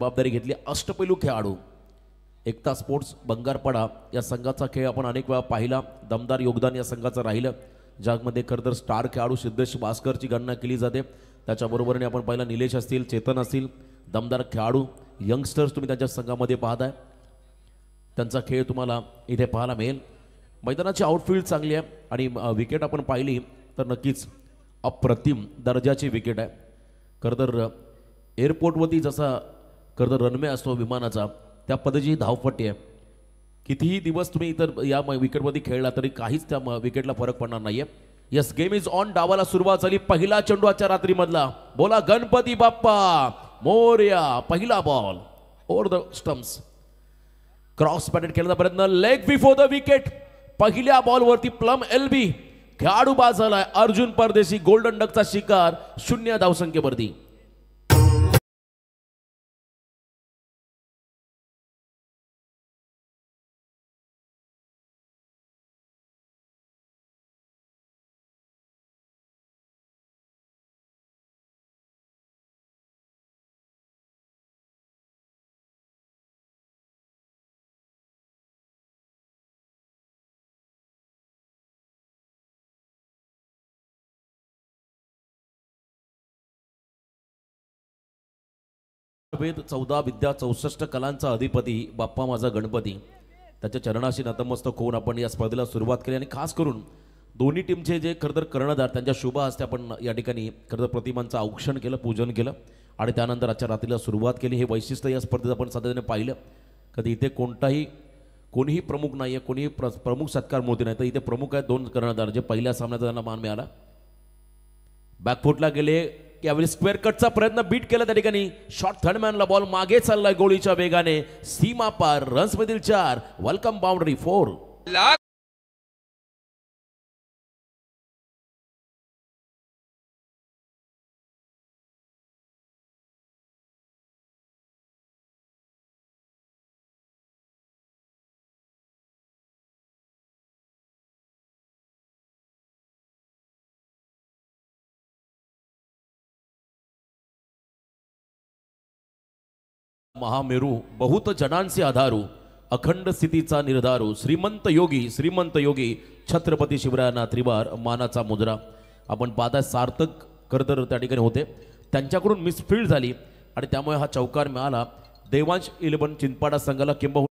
जबाबदारी घेतली। अष्टपैलू खेळाडू एकता स्पोर्ट्स बंगारपाडा या संघाचा खेळ आपण अनेक वेळा पाहिला। दमदार योगदान या संघाचं राहिलं। जगमध्ये खरंतर स्टार खेळाडू सिद्धेश भास्करची गणना केली जाते। त्याच्याबरोबरने आपण पाहिला निलेश असतील, चेतन असतील, दमदार खेळाडू यंगस्टर्स तुम्ही त्यांच्या संघामध्ये पाहताय। त्यांचा खेळ तुम्हाला इथे पाहायला मिळेल। मैदानाची आउटफील्ड चांगली आहे आणि विकेट आपण पाहिली तर नक्कीच अप्रतिम दर्जाची विकेट आहे। खरंतर एअरपोर्टवरती जसा खरंतर रनवे असतो विमानाचा त्या पद्धतीची धावपट्टी आहे। कितीही दिवस तुम्ही इतर या विकेटवरती खेळला तरी काहीच त्या विकेटला फरक पडणार नाहीये। Yes, game is on. डावाला सुरुवात झाली। पहिला चेंडू आजच्या रात्रीमधला। बोला गणपती बाप्पा मोरया। पहिला ball over the stumps, cross batted खेळण्याचा प्रयत्न, लेग बिफोर द विकेट। पहिल्या बॉलवरती प्लम एलबी खेळाडू बाद झालाय। अर्जुन परदेशी गोल्डन डकचा शिकार 0 धावसंख्येवरती। वेद 14 विद्या 64 कलांचा अधिपती बाप्पा माझा गणपती, त्याच्या चरणाशी नतमस्तक होऊन आपण या स्पर्धेला सुरुवात केली। आणि खास करून दोन्ही टीमचे जे खरंतर कर्णधार त्यांच्या शुभ हस्ते आपण या ठिकाणी खरंतर प्रतिमांचं औक्षण केलं, पूजन केलं आणि त्यानंतर आजच्या रात्रीला सुरुवात केली। हे वैशिष्ट्य या स्पर्धेत आपण सातत्याने पाहिलं। कधी इथे कोणीही प्रमुख नाही आहे, कोणीही प्रमुख सत्कार मूर्ती नाही, तर इथे प्रमुख आहेत 2 कर्णधार जे पहिल्या सामन्यात त्यांना मान मिळाला। बॅकफुटला गेले, यावेळी स्क्वेअर कटचा प्रयत्न, बीट केला त्या ठिकाणी। शॉर्ट थर्डमॅनला बॉल मागे चाललाय गोळीच्या वेगाने, सीमा पार, रन्स मधील 4, वेलकम बाउंड्री 4। महामेरू बहुत जनांचे आधारू, अखंड स्थितीचा निर्धारू, श्रीमंत योगी छत्रपती शिवरायांना त्रिवार मानाचा मुद्रा। आपण पाहता सार्थक खरंतर त्या ठिकाणी होते, त्यांच्याकडून मिसफील्ड झाली आणि त्यामुळे हा चौकार मिळाला देवांश 11 चिंचपाडा संघाला। किंबहुना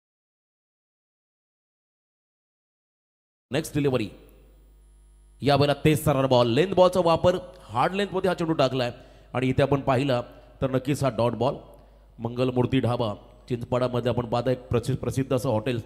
नेक्स्ट डिलिव्हरी, यावेळेला तेज सरळ बॉल, लेंथ बॉलचा वापर, हार्ड लेंथ मध्ये हा चेंडू टाकलाय आणि इथे आपण पाहिला तर नक्कीच हा डॉट बॉल। मंगलमूर्ती ढाबा चिंचपाडामध्ये आपण पाहता एक प्रसिद्ध असं हॉटेल,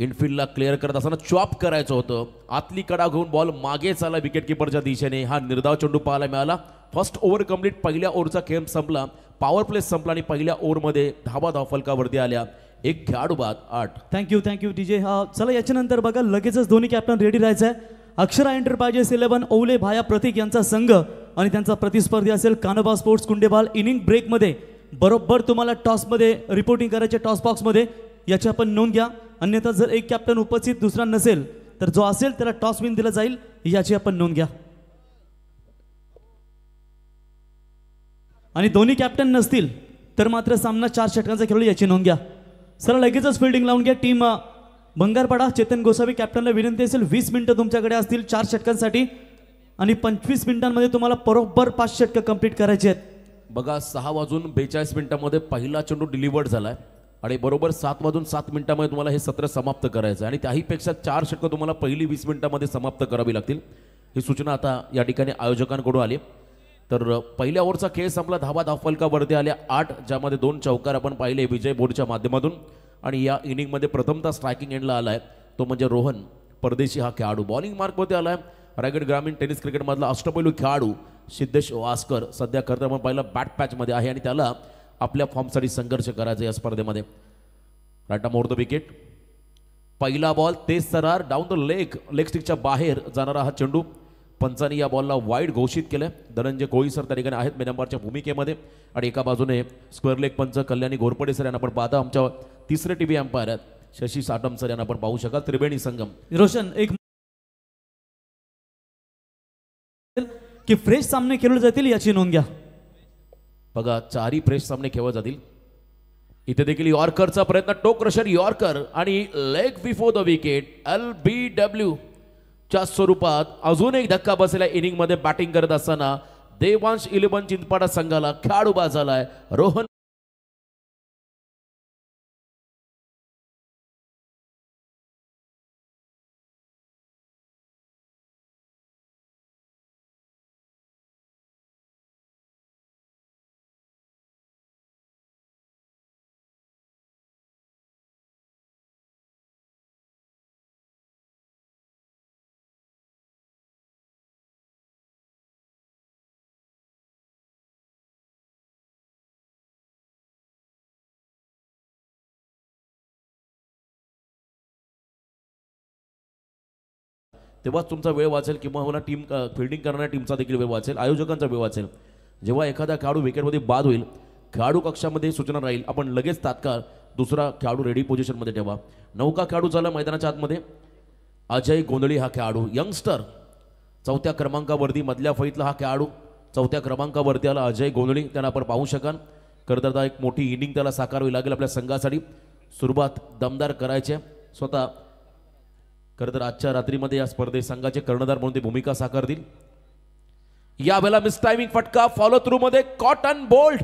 इनफिल्डला क्लिअर करत असताना चॉप करायचं होतं, आतली कडा घेऊन बॉल मागे चालला विकेट किपरच्या दिशेने। हा निर्धाव चेंडू पाहायला मिळाला। फर्स्ट ओव्हर कंप्लीट, पहिल्या ओव्हरचा खेळ संपला, पॉवर प्ले संपला आणि पहिल्या ओव्हरमध्ये धावफलकावरती आल्या। एक खेळाडू बाद 8। Thank you DJ. हा चला याच्यानंतर बघा लगेचच दोन्ही कॅप्टन रेडी राहायचं आहे। अक्षरा एंटरप्राइजेस 11 ओवले भाया प्रतीक यांचा संघ आणि त्यांचा प्रतिस्पर्धी असेल कानोबा स्पोर्ट्स कुंडेबाल। इनिंग ब्रेकमध्ये बरोबर तुम्हाला टॉसमध्ये रिपोर्टिंग करायचे, टॉस बॉक्समध्ये, याची आपण नोंद घ्या। अन्यथा जर एक कॅप्टन उपस्थित दुसरा नसेल तर जो असेल त्याला टॉस विन दिला जाईल, याची आपण नोंद घ्या। आणि दोन्ही कॅप्टन नसतील तर मात्र सामना 4 षटकांचा खेळू, याची नोंद घ्या। सरळ लगेचच फिल्डिंग लावून घ्या टीम बंगारपाडा चेतन गोसावी कॅप्टनला विनंती असेल 20 मिनिटं तुमच्याकडे असतील 4 षटकांसाठी आणि 25 मिनिटांमध्ये तुम्हाला बरोबर 5 षटकं कंप्लीट करायची आहेत. बघा 6:42 पहिला चेंडू डिलिव्हर्ड झालाय आणि बरोबर 7:07 तुम्हाला हे सत्र समाप्त करायचं आहे आणि त्याहीपेक्षा 4 षटकं तुम्हाला पहिली 20 मिनिटांमध्ये समाप्त करावी लागतील. ही सूचना आता या ठिकाणी आयोजकांकडून आली. तर पहिल्या ओव्हरचा खेळ संपला. धावफलकावरती आल्या 8, ज्यामध्ये 2 चौकार आपण पाहिले विजय बोर्डच्या माध्यमातून. आणि या इनिंगमध्ये प्रथमतः स्ट्रायकिंग एंडला आलाय तो म्हणजे रोहन परदेशी हा खेळाडू. बॉलिंग मार्कमध्ये आलाय रायगड ग्रामीण टेनिस क्रिकेटमधला अष्टपैलू खेळाडू सिद्धेश वास्कर. सध्या खरं आपण पाहिलं बॅट पॅचमध्ये आहे आणि त्याला आपल्या फॉर्मसाठी संघर्ष करायचा या स्पर्धेमध्ये. Right more the wicket. पहिला बॉल तेज सरार डाऊन द लेग स्टिकच्या बाहेर जाणारा हा चेंडू. पंचांनी या बॉलला वाईड घोषित केलं. धनंजय कोळी सर त्या ठिकाणी आहेत मेनंबरच्या भूमिकेमध्ये आणि एका बाजूने स्क्वेअर लेग पंच कल्याणी घोरपडे सर यांना आपण पाहता. आमच्या तिसरे टीव्ही अंपायर आहेत शशी साटम सर यांना आपण पाहू शकाल. त्रिवेणी संगम. रोशन एक की फ्रेश सामने खेळले जातील याची नोंद घ्या. बघा 4ही फ्रेश सामने खेळले जातील. इथे देखील यॉर्करचा प्रयत्न टोक रशर यॉर्कर आणि leg before the wicket LBW च्या स्वरूपात अजून एक धक्का बसलेला इनिंग मध्ये बॅटिंग करत असताना देवांश 11 चिंचपाडा संघाला खेळाडू बाद झालाय रोहन. तेव्हाच तुमचा वेळ वाचेल किंवा टीम फिल्डिंग करणाऱ्या टीमचा देखील वेळ वाचेल, आयोजकांचा वेळ वाचेल. जेव्हा एखादा खेळाडू विकेटमध्ये बाद होईल खेळाडू कक्षामध्ये सूचना राहील आपण लगेच तात्काळ दुसरा खेळाडू रेडी पोझिशनमध्ये ठेवा. नौका खेळाडू झाला मैदानाच्या आतमध्ये अजय गोंधळी हा खेळाडू यंगस्टर 4थ्या क्रमांकावरती मधल्या फळीतला हा खेळाडू 4थ्या क्रमांकावरती आला अजय गोंधळी. त्यांना आपण पाहू शकाल. करता एक मोठी इनिंग त्याला साकारावी लागेल आपल्या संघासाठी. सुरुवात दमदार करायची स्वतः खरं तर आजच्या रात्रीमध्ये या स्पर्धेत संघाचे कर्णधार म्हणून ते भूमिका साकारतील. यावेळेला मिस टायमिंग फटका फॉलो थ्रू मध्ये कॉटन बोल्ड.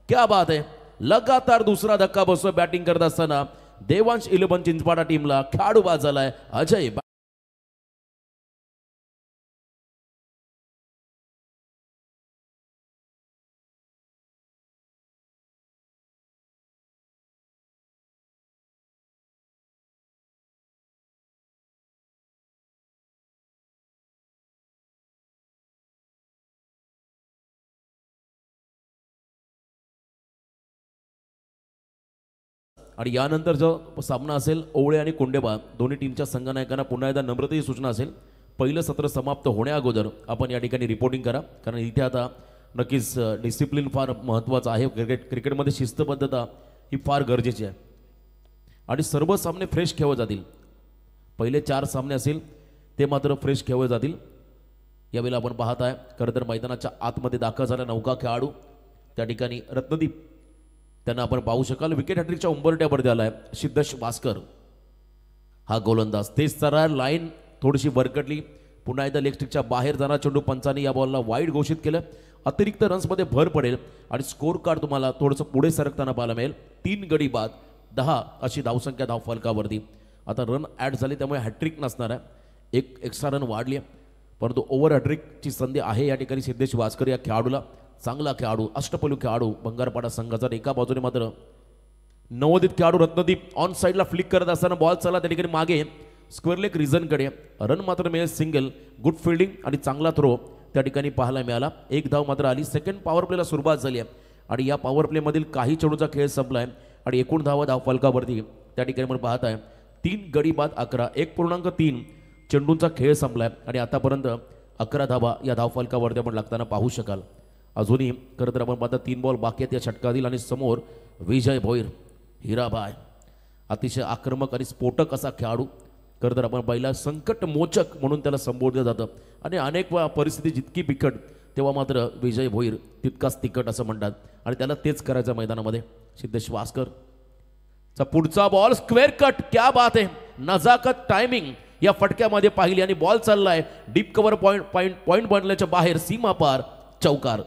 क्या बात आहे. लगातार दुसरा धक्का बसतो बॅटिंग करत असताना देवांश 11 चिंचपाडा टीमला खेळाडू बाद झालाय अजय. आणि यानंतर जो सामना असेल ओवळे आणि कोंडेबा दोन्ही टीमच्या संघनायकांना पुन्हा एकदा नम्रतेची सूचना असेल पहिलं सत्र समाप्त होण्याअगोदर आपण या ठिकाणी रिपोर्टिंग करा. कारण इथे आता नक्कीच डिसिप्लिन फार महत्त्वाचं आहे. क्रिकेटमध्ये शिस्तबद्धता ही फार गरजेची आहे आणि सर्व सामने फ्रेश खेळले जातील. पहिले 4 सामने असेल ते मात्र फ्रेश खेळले जातील. यावेळेला आपण पाहत आहे खरं तर मैदानाच्या आतमध्ये दाखल झाला नौका खेळाडू त्या ठिकाणी रत्नदीप त्यांना आपण पाहू शकाल. विकेट हॅट्रिकच्या उंबरट्यावरती आलाय सिद्धेश वास्कर हा गोलंदाज. तेज सरार लाईन थोडीशी वरकटली. पुन्हा एकदा लेग स्टिकच्या बाहेर जाणार चेंडू पंचांनी या बॉलला वाईड घोषित केलं. अतिरिक्त रन्समध्ये भर पडेल आणि स्कोर कार्ड तुम्हाला थोडंसं पुढे सरकताना पाहायला मिळेल. 3 गडी बाद 10 अशी धावसंख्या धावफलकावरती. आता रन ॲड झाले त्यामुळे हॅट्रिक नसणार आहे. एक एक्स्ट्रा रन वाढली आहे परंतु ओव्हर हॅट्रिकची संधी आहे या ठिकाणी सिद्धेश वास्कर या खेळाडूला. चांगला खेळाडू अष्टपैलू खेळाडू बंगारपाडा संघाचा. एका बाजूने मात्र नवोदित खेळाडू रत्नदीप ऑन साईडला फ्लिक करत असताना बॉल चला त्या ठिकाणी मागे स्क्वेअर लेग रिझनकडे. रन मात्र मिळेल सिंगल. गुड फिल्डिंग आणि चांगला थ्रो त्या ठिकाणी पाहायला मिळाला. 1 धाव मात्र आली. सेकंड पॉवर प्लेला सुरुवात झाली आहे आणि या पॉवर प्लेमधील काही चेंडूचा खेळ संपला आहे आणि एकूण धावफलकावरती त्या ठिकाणी आपण पाहत आहे 3 गडी बाद 11 1.3 चेंडूंचा खेळ संपला आहे आणि आतापर्यंत 11 धावा या धावफलकावरती आपण लागताना पाहू शकाल. अजूनही खरं तर आपण पाहता 3 बॉल बाकी आहेत या षटकातील आणि समोर विजय भोईर हिराबाय अतिशय आक्रमक आणि स्फोटक असा खेळाडू. खरं तर आपण पहिला संकट मोचक म्हणून त्याला संबोधलं जातं आणि अनेक परिस्थिती जितकी बिकट तेव्हा मात्र विजय भोईर तितकाच तिखट असं म्हणतात आणि त्याला तेच करायचं मैदानामध्ये. सिद्धेश वास्कर चा पुढचा बॉल स्क्वेअर कट, क्या बात आहे, नजाकत टायमिंग या फटक्यामध्ये पाहिली आणि बॉल चाललाय डीप कव्हर पॉइंट बनल्याच्या बाहेर, सीमा पार, चौकार.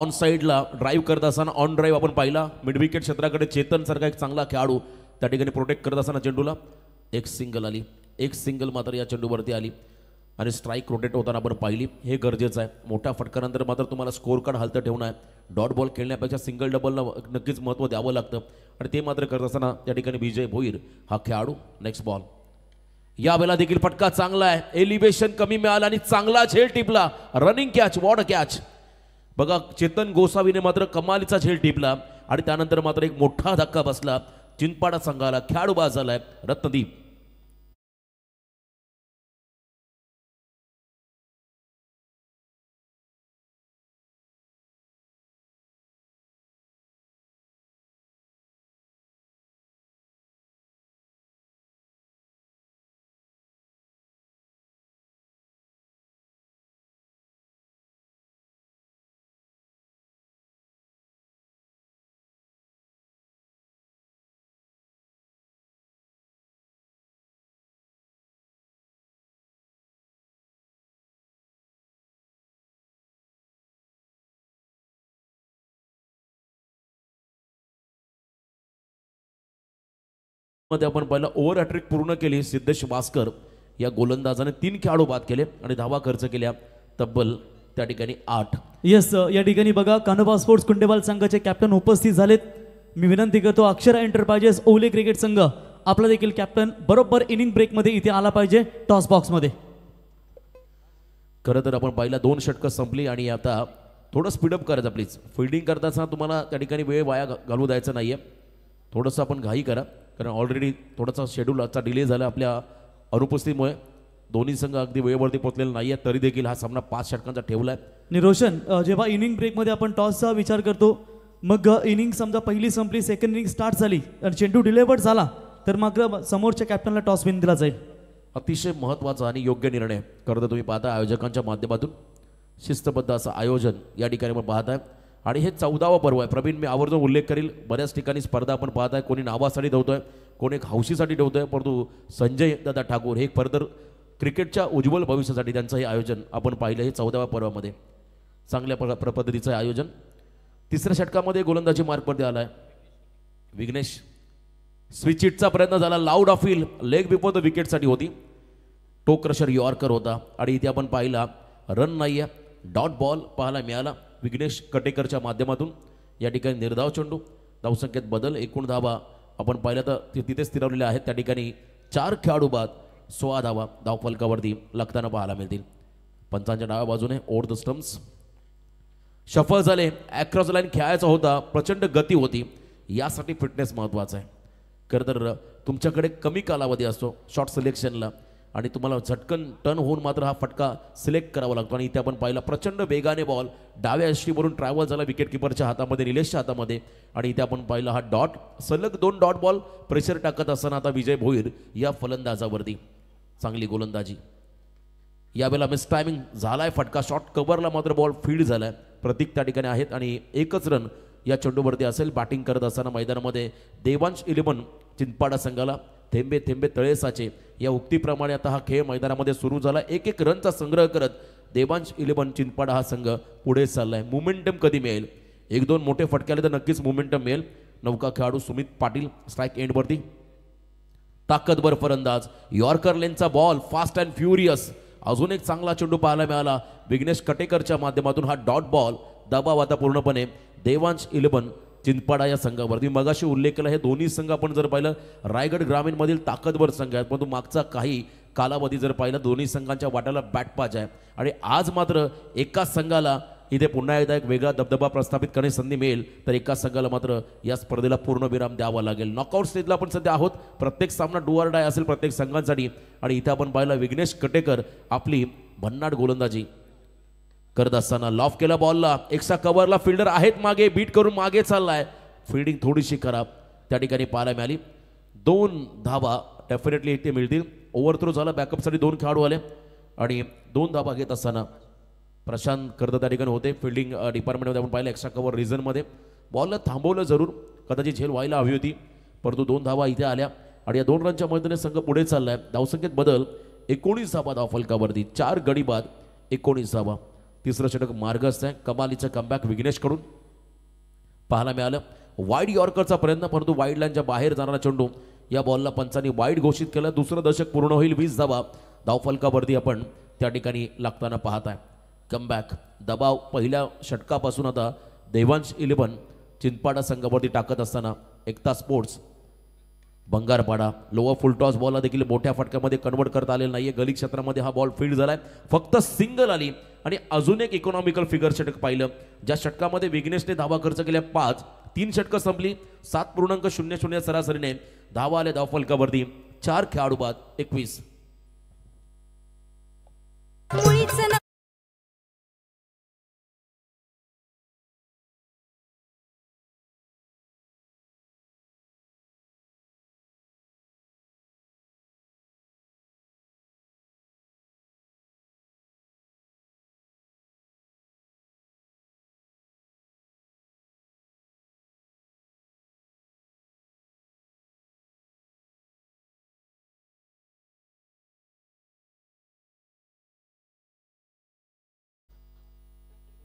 ऑन साईडला ड्राईव्ह करत असताना ऑन ड्राईव्ह आपण पाहिला, मिड विकेट क्षेत्राकडे चेतन सारखा एक चांगला खेळाडू त्या ठिकाणी प्रोटेक्ट करत असताना चेंडूला एक सिंगल आली, एक सिंगल मात्र या चेंडूवरती आली आणि स्ट्राईक रोटेट होताना आपण पाहिली. हे गरजेचं आहे. मोठ्या फटकानंतर मात्र तुम्हाला स्कोर कार्ड हलतं ठेवणं आहे. डॉट बॉल खेळण्यापेक्षा सिंगल डबलला नक्कीच महत्त्व द्यावं लागतं आणि ते मात्र करत असताना त्या ठिकाणी विजय भोईर हा खेळाडू. नेक्स्ट बॉल, यावेळेला देखील फटका चांगला आहे, एलिव्हेशन कमी मिळालं आणि चांगला झेल टिपला, running catch, what a catch. बघा चेतन गोसावीने मात्र कमालीचा झेल टिपला आणि त्यानंतर मात्र एक मोठा धक्का बसला चिंचपाडा संघाला. खेळाडू बाद झालाय रत्नदीप. मध्ये आपण पहिला ओव्हर हॅट्रिक पूर्ण केली सिद्धेश भास्कर या गोलंदाजाने. 3 खेळाडू बाद केले आणि धावा खर्च केल्या तब्बल त्या ठिकाणी 8. येस, या ठिकाणी बघा कान्होबा स्पोर्ट्स कुंडेबाल संघाचे कॅप्टन उपस्थित झालेत. मी विनंती करतो अक्षरा एंटरप्राइजेस ओवले क्रिकेट संघ आपला देखील कॅप्टन बरोबर इनिंग ब्रेकमध्ये इथे आला पाहिजे टॉस बॉक्समध्ये. खरं तर आपण पहिला 2 षटकं संपली आणि आता थोडं स्पीडअप करायचं प्लीज. फिल्डिंग करताना तुम्हाला त्या ठिकाणी वेळ वाया घालू द्यायचा नाही आहे. थोडंसं आपण घाई करा कारण ऑलरेडी थोडासा शेड्यूल आजचा डिले झाला आपल्या अनुपस्थितीमुळे. दोन्ही संघ अगदी वेळेवरती पोहोचलेले नाही आहेत तरी देखील हा सामना 5 षटकांचा ठेवला आहे. आणि रोशन, जेव्हा इनिंग ब्रेकमध्ये आपण टॉसचा विचार करतो मग इनिंग समजा पहिली संपली, सेकंड इनिंग स्टार्ट झाली आणि चेंडू डिलिव्हर्ड झाला तर मग समोरच्या कॅप्टनला टॉस विन दिला जाईल. अतिशय महत्त्वाचा आणि योग्य निर्णय करत तुम्ही पाहता आयोजकांच्या माध्यमातून. शिस्तबद्ध असं आयोजन या ठिकाणी आपण पाहत आहे आणि हे 14वा पर्व आहे. प्रवीण, मी आवर्जून उल्लेख करील, बऱ्याच ठिकाणी स्पर्धा आपण पाहत आहे, कोणी नावासाठी ठेवतोय, कोणी एक हौशीसाठी ठेवतोय, परंतु संजय दादा ठाकूर हे फर्दर क्रिकेटच्या उज्ज्वल भविष्यासाठी त्यांचं हे आयोजन आपण पाहिलं. हे 14व्या पर्वामध्ये चांगल्या पद्धतीचं आयोजन. 3ऱ्या षटकामध्ये गोलंदाजी मार्कवरती आलाय विघ्नेश. स्विच हिटचा प्रयत्न झाला, लाऊड ऑफिल लेग बिफोर द विकेटसाठी होती, टो क्रशर यॉर्कर होता आणि इथे आपण पाहिला रन नाही आहे, डॉट बॉल पाहायला मिळाला विघ्नेश कटेकरच्या माध्यमातून. या ठिकाणी निर्धाव चेंडू, धावसंख्येत बदल, एकूण धावा आपण पाहिलं तर तिथे स्थिरवलेल्या आहेत. त्या ठिकाणी 4 खेळाडू बाद, 16 धावा धावफलकावरती लागताना पाहायला मिळतील. पंचांच्या डाव्या बाजूने ओव्हर द स्टम्प्स शफल झाले, ॲक्रॉस लाईन खेळायचा होता, प्रचंड गती होती, यासाठी फिटनेस महत्त्वाचा आहे. खरं तर तुमच्याकडे कमी कालावधी असतो शॉट सिलेक्शनला आणि तुम्हाला झटकन टर्न होऊन मात्र हा फटका सिलेक्ट करावा लागतो. आणि इथे आपण पाहिला प्रचंड वेगाने बॉल डाव्या यष्टीवरून ट्रॅव्हल झाला विकेट किपरच्या हातामध्ये, निलेशच्या हातामध्ये आणि इथे आपण पाहिला हा डॉट, सलग 2 डॉट बॉल प्रेशर टाकत असताना आता विजय भोईर या फलंदाजावरती चांगली गोलंदाजी. यावेळेला मिस टायमिंग झालाय फटका, शॉट कव्हरला मात्र बॉल फील्ड झालाय. प्रतीक त्या ठिकाणी आहेत आणि एकच रन या चेंडूवरती असेल. बॅटिंग करत असताना मैदानामध्ये देवांश 11 चिंचपाडा संघाला थेंबे थेंबे तळे साचे या उक्तीप्रमाणे आता हा खेळ मैदानामध्ये सुरू झाला. 1-1 रनचा संग्रह करत देवांश 11 चिंचपाडा हा संघ पुढे चाललाय. मोमेंटम कधी मिळेल? 1-2 मोठे फटके आले तर नक्कीच मोमेंटम मिळेल. नौका खेळाडू सुमित पाटील स्ट्राईक एंडवरती, ताकदवर फलंदाज, यॉर्कर लेनचा बॉल फास्ट अँड फ्युरियस. अजून एक चांगला चेंडू पाहायला मिळाला विघ्नेश कटेकरच्या माध्यमातून. हा डॉट बॉल दबाव आता पूर्णपणे देवांश 11 चिंचपाडा या संघावरती. मगाशी उल्लेख केला हे दोन्ही संघ आपण जर पाहिलं रायगड ग्रामीणमधील ताकदवर संघ आहेत, परंतु मागचा काही कालावधी जर पाहिलं दोन्ही संघांच्या वाट्याला बॅटपाच आहे आणि आज मात्र एका संघाला इथे पुन्हा एकदा एक वेगळा दबदबा प्रस्थापित करण्याची संधी मिळेल तर एका संघाला मात्र या स्पर्धेला पूर्ण विराम द्यावा लागेल. नॉकआउट स्टेजला आपण सध्या आहोत. प्रत्येक सामना डू ऑर डाय असेल प्रत्येक संघांसाठी आणि इथे आपण पाहिलं विघ्नेश कटेकर आपली भन्नाट गोलंदाजी करत असताना लॉफ केला बॉलला. एक्स्ट्रा कव्हरला फिल्डर आहेत मागे, बीट करून मागे चाललाय. फिल्डिंग थोडीशी खराब त्या ठिकाणी पाहायला मिळाली. 2 धावा डेफिनेटली इथे मिळतील. ओव्हरथ्रो झाला, बॅकअपसाठी 2 खेळाडू आले आणि 2 धावा घेत असताना प्रशांत कर्द त्या ठिकाणी होते. फिल्डिंग डिपार्टमेंटमध्ये आपण पाहिलं एक्स्ट्रा कव्हर रिझनमध्ये बॉलला थांबवलं जरूर, कदाचित झेल व्हायला हवी होती, परंतु 2 धावा इथे आल्या आणि या 2 रनच्या मदतीने संघ पुढे चाललाय. धावसंख्येत बदल 19 धावा धाव फलकावरती, 4 गडी बाद 19 धावा. तिसरं षटक मार्गस्थ आहे. कमालीचं कमबॅक विघ्नेशकडून पाहायला मिळालं. वाईड यॉर्करचा प्रयत्न, परंतु वाईड लाईनच्या बाहेर जाणारा चेंडू या बॉलला पंचांनी वाईड घोषित केलं. दुसरं दशक पूर्ण होईल. 20 धावा धावफलकावरती आपण त्या ठिकाणी लागताना पाहत आहे. कमबॅक दबाव पहिल्या षटकापासून आता देवांश 11 चिंचपाडा संघावरती टाकत असताना एकता स्पोर्ट्स बंगारपाडा लोअर फुल टॉस बॉलला देखील मोठ्या फटक्यामध्ये कन्वर्ट करता आलेला नाहीये. गली क्षेत्रामध्ये हा बॉल फील्ड झालाय. फक्त सिंगल आली आणि अजून एक इकॉनॉमिकल फिगर षटक पाहिलं ज्या षटकामध्ये विघ्नेशने धावा खर्च केल्या 5. 3 षटकं संपली. 7.00 सरासरीने धावा आले धावफलकावरती. 4 खेळाडू बाद 21.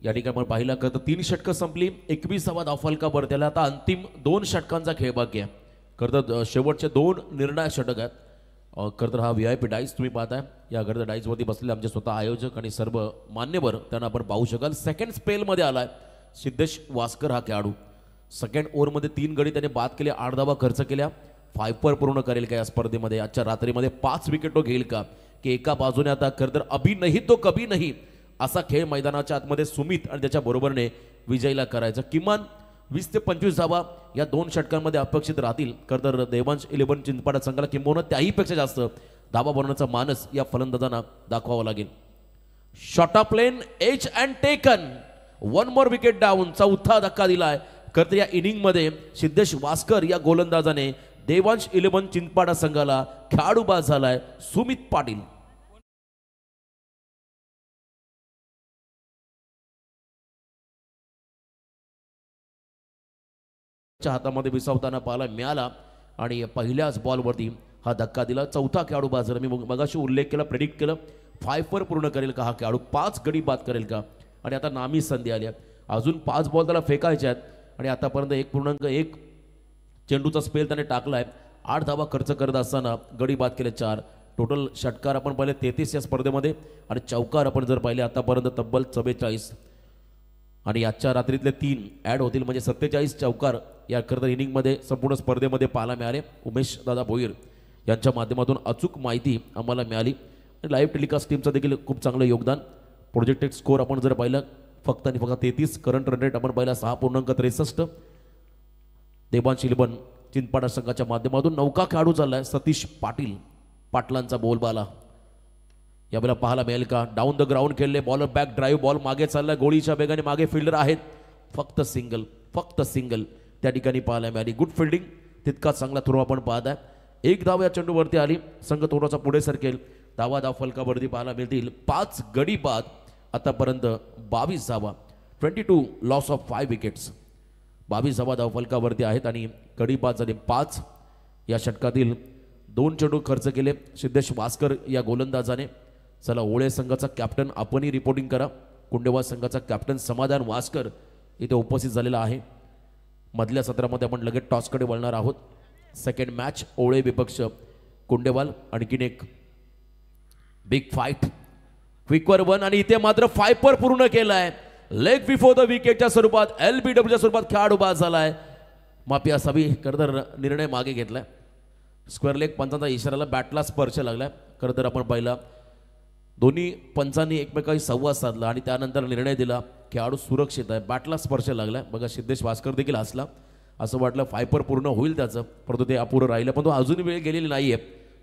या ठिकाणी आपण पाहिलं तर 3 षटकं संपली. 21 धावा धावफलकावर. त्याला आता अंतिम 2 षटकांचा खेळ बाकी आहे. खरं शेवटचे 2 निर्णायक षटक आहेत. खरं हा VIP डाईस तुम्ही पाहताय. या गरज डाईसवरती बसलेले आमचे स्वतः आयोजक आणि सर्व मान्यवर त्यांना आपण पाहू शकाल. सेकंड स्पेलमध्ये आलाय सिद्धेश वास्कर हा खेळाडू. सेकंड ओव्हरमध्ये 3 गडी त्याने बाद केले, 8 धावा खर्च केल्या. 5 पूर्ण करेल का या स्पर्धेमध्ये? आजच्या रात्रीमध्ये 5 विकेट तो घेईल का? की एका बाजूने आता खरं अभी नाही तो कभी नाही असा खेळ मैदानाच्या आतमध्ये सुमित आणि त्याच्या बरोबरने विजयला करायचा. किमान 20 ते 25 धावा या 2 षटकांमध्ये अपेक्षित राहतील. खरं देवांश 11 चिंचपाडा संघाला किंबहुना त्याहीपेक्षा जास्त धावा बनवण्याचा मानस या फलंदाजांना दाखवावा लागेल. Shot off plain edge and taken. 1 more wicket down. 4था धक्का दिलाय. खरं या इनिंगमध्ये सिद्धेश वास्कर या गोलंदाजाने देवांश 11 चिंचपाडा संघाला खेळाडू बाद झालाय सुमित पाटील. हातामध्ये विसावताना पाहायला मिळाला आणि पहिल्याच बॉलवरती हा धक्का दिला. 4था खेळाडू बाद झाला. मी मगाशी उल्लेख केला, प्रेडिक्ट केलं 5 पूर्ण करेल का हा खेळाडू, 5 गडी बाद करेल का? आणि आता नामी संधी आली आहे. अजून 5 बॉल त्याला फेकायचे आहेत आणि आतापर्यंत 1.1 चेंडूचा स्पेल त्याने टाकलाय. 8 धावा खर्च करत असताना गडी बाद केले 4. टोटल षटकार आपण पाहिले 33 या स्पर्धेमध्ये आणि चौकार आपण जर पाहिले आतापर्यंत तब्बल 44 आणि आजच्या रात्रीतले 3 ॲड होतील म्हणजे 47 चौकार या खरं इनिंगमध्ये संपूर्ण स्पर्धेमध्ये पाहायला मिळाले. उमेश दादा भोईर यांच्या माध्यमातून अचूक माहिती आम्हाला मिळाली. लाईव्ह टेलिकास्ट टीमचं देखील खूप चांगलं योगदान. प्रोजेक्टेड स्कोअर आपण जर पाहिलं फक्त आणि फक्त 33. करंट रन रेट आपण पाहिला 6.63. देवांश 11 चिंचपाडा संघाच्या माध्यमातून नौका खेळाडू चाललाय सतीश पाटील. पाटलांचा बोलबाला यावेळेला पाहायला मिळेल का? डाऊन द ग्राउंड खेळले. बॉलर बॅक ड्राईव्ह बॉल मागे चाललाय. गोळीच्या वेगाने मागे फिल्डर आहेत. फक्त सिंगल त्या ठिकाणी पाहायला मिळाली. गुड फिल्डिंग तितका चांगला थ्रो आपण पाहत आहे. 1 धाव या चेंडूवरती आली. संघ थोडासा पुढे सरकेल. धाव फलकावरती पाहायला मिळतील. 5 गडी बाद आतापर्यंत 22 धावा. 22 लॉस ऑफ 5 विकेट्स. 22 धावा धाव फलकावरती आहेत आणि गडी बाद झाले 5. या षटकातील 2 चेंडू खर्च केले सिद्धेश वास्कर या गोलंदाजाने. चला ओळे संघाचा कॅप्टन आपणही रिपोर्टिंग करा. कुंडेवाल संघाचा कॅप्टन समाधान वास्कर इथे उपस्थित झालेला आहे. मधल्या सत्रामध्ये आपण लगेच टॉसकडे वळणार आहोत. सेकंड मॅच ओळे विपक्ष कुंडेवाल. आणखीन एक बिग फाईट. क्विकवर 1 आणि इथे मात्र 5 पूर्ण केलाय. लेग बिफोर द विकेटच्या स्वरूपात LBWच्या स्वरूपात खेळाडू बाद झालाय. माफी असावी करदर निर्णय मागे घेतलाय. स्क्वेअर लेग पंचांचा इशाराला बॅटला स्पर्श लागलाय. खरं तर आपण पाहिला दोन्ही पंचांनी एकमेकांशी संवाद साधला आणि त्यानंतर निर्णय दिला. खेळाडू सुरक्षित आहे, बॅटला स्पर्श लागला. बघा सिद्धेश भास्कर देखील हसला. असं वाटलं फायपर पूर्ण होईल त्याचं, परंतु ते अपुरं राहिलं. पण तो अजूनही वेळ गेलेली नाही आहे.